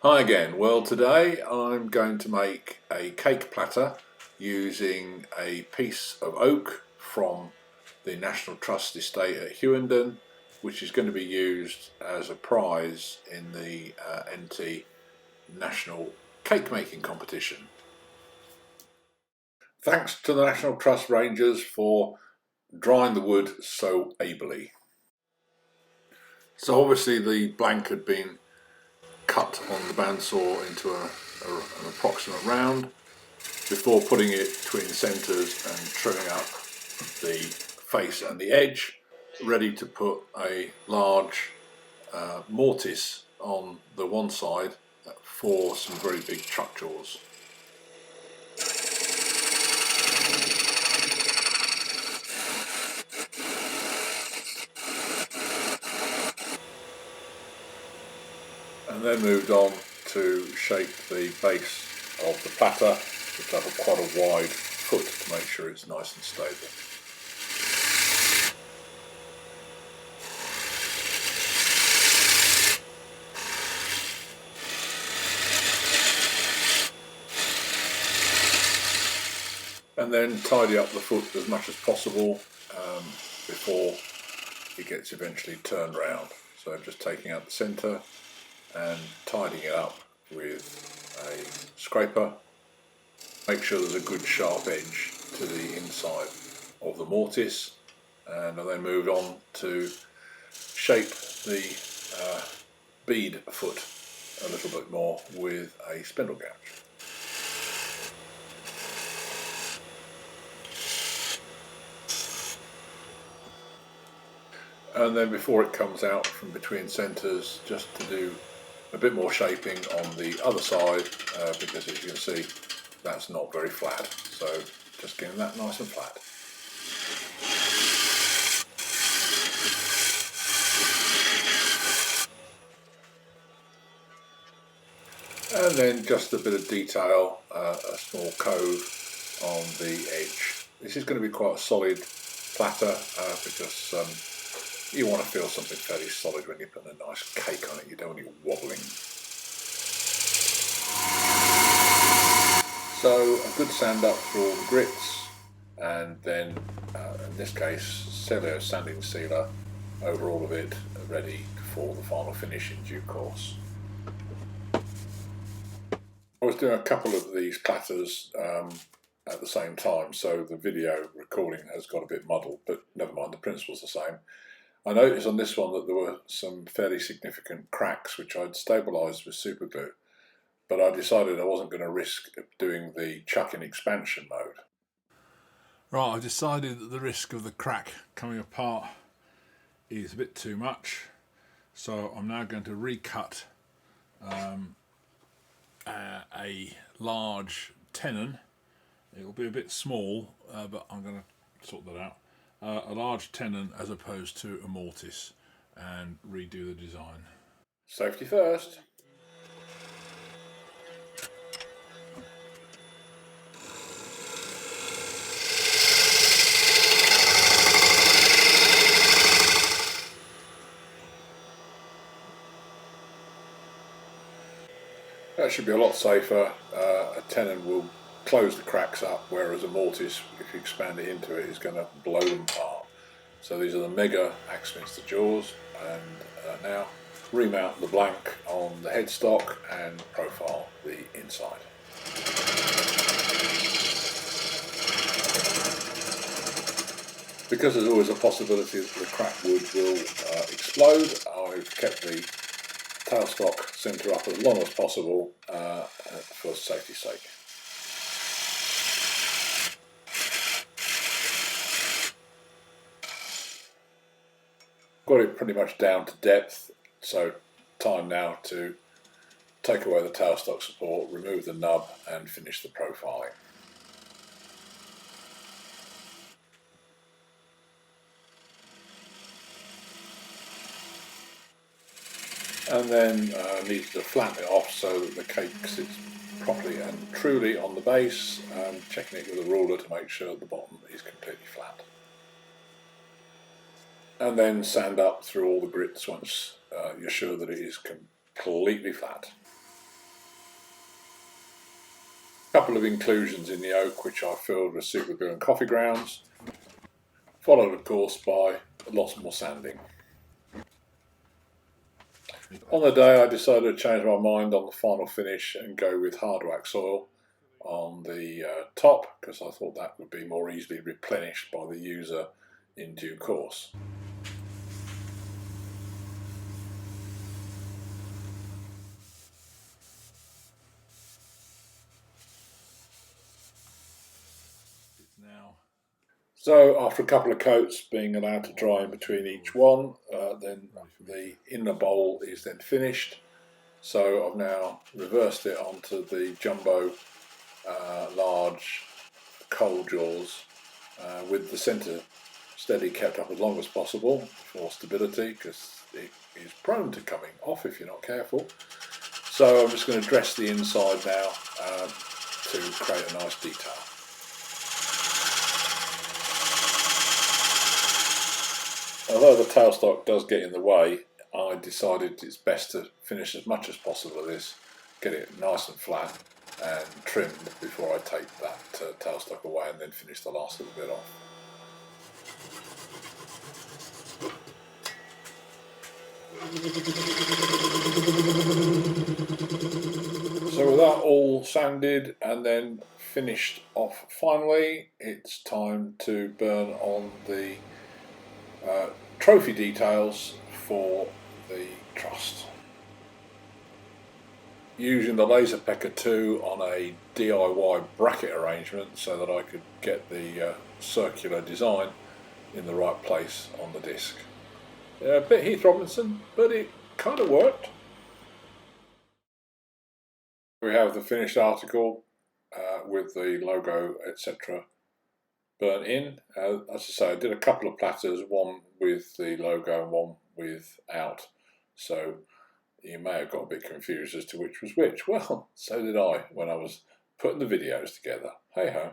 Hi again. Well, today I'm going to make a cake platter using a piece of oak from the National Trust estate at Hughenden, which is going to be used as a prize in the NT National Cake Making Competition. Thanks to the National Trust Rangers for drying the wood so ably. So obviously the blank had been cut on the bandsaw into an approximate round before putting it between centres and trimming up the face and the edge, ready to put a large mortise on the one side for some very big chuck jaws. And then moved on to shape the base of the platter, which will have quite a wide foot to make sure it's nice and stable. And then tidy up the foot as much as possible before it gets eventually turned round. So just taking out the centre and tidying it up with a scraper. Make sure there's a good sharp edge to the inside of the mortise, and I then moved on to shape the bead foot a little bit more with a spindle gouge. And then before it comes out from between centres, just to do a bit more shaping on the other side, because as you can see that's not very flat, so just getting that nice and flat. And then just a bit of detail, a small cove on the edge. This is going to be quite a solid platter because you want to feel something fairly solid when you put a nice cake on it. You don't want it wobbling. So a good sand up through all the grits, and then in this case cellular sanding sealer over all of it, ready for the final finish in due course. I was doing a couple of these platters at the same time, so the video recording has got a bit muddled, but never mind, the principle's the same. I noticed on this one that there were some fairly significant cracks which I'd stabilised with super glue, but I decided I wasn't going to risk doing the chuck-in expansion mode. Right, I've decided that the risk of the crack coming apart is a bit too much, so I'm now going to recut a large tenon. It will be a bit small, but I'm going to sort that out. A large tenon as opposed to a mortise, and redo the design. Safety first. That should be a lot safer. A tenon will close the cracks up, whereas a mortise, if you expand it into it, is going to blow them apart. So these are the Mega Axminster jaws, and now remount the blank on the headstock and profile the inside. Because there's always a possibility that the cracked wood will explode, I've kept the tailstock centre up as long as possible for safety's sake. Got it pretty much down to depth, so time now to take away the tailstock support, remove the nub and finish the profiling. And then needs to flatten it off so that the cake sits properly and truly on the base, checking it with a ruler to make sure the bottom is completely flat. And then sand up through all the grits once you're sure that it is completely flat. A couple of inclusions in the oak which I filled with super glue and coffee grounds, followed of course by lots more sanding. On the day I decided to change my mind on the final finish and go with hard wax oil on the top, because I thought that would be more easily replenished by the user in due course. Now, so after a couple of coats being allowed to dry in between each one, then the inner bowl is then finished. So I've now reversed it onto the jumbo large coal jaws with the centre steady kept up as long as possible for stability, because it is prone to coming off if you're not careful. So I'm just going to dress the inside now to create a nice detail. Although the tailstock does get in the way, I decided it's best to finish as much as possible of this, get it nice and flat and trimmed before I take that tailstock away and then finish the last little bit off. So with that all sanded and then finished off finally, it's time to burn on the trophy details for the trust. Using the Laserpecker 2 on a DIY bracket arrangement so that I could get the circular design in the right place on the disc. A bit Heath Robinson, but it kind of worked. We have the finished article with the logo, etc. burnt in. As I say, I did a couple of platters, one with the logo and one without. So you may have got a bit confused as to which was which. Well, so did I when I was putting the videos together. Hey ho.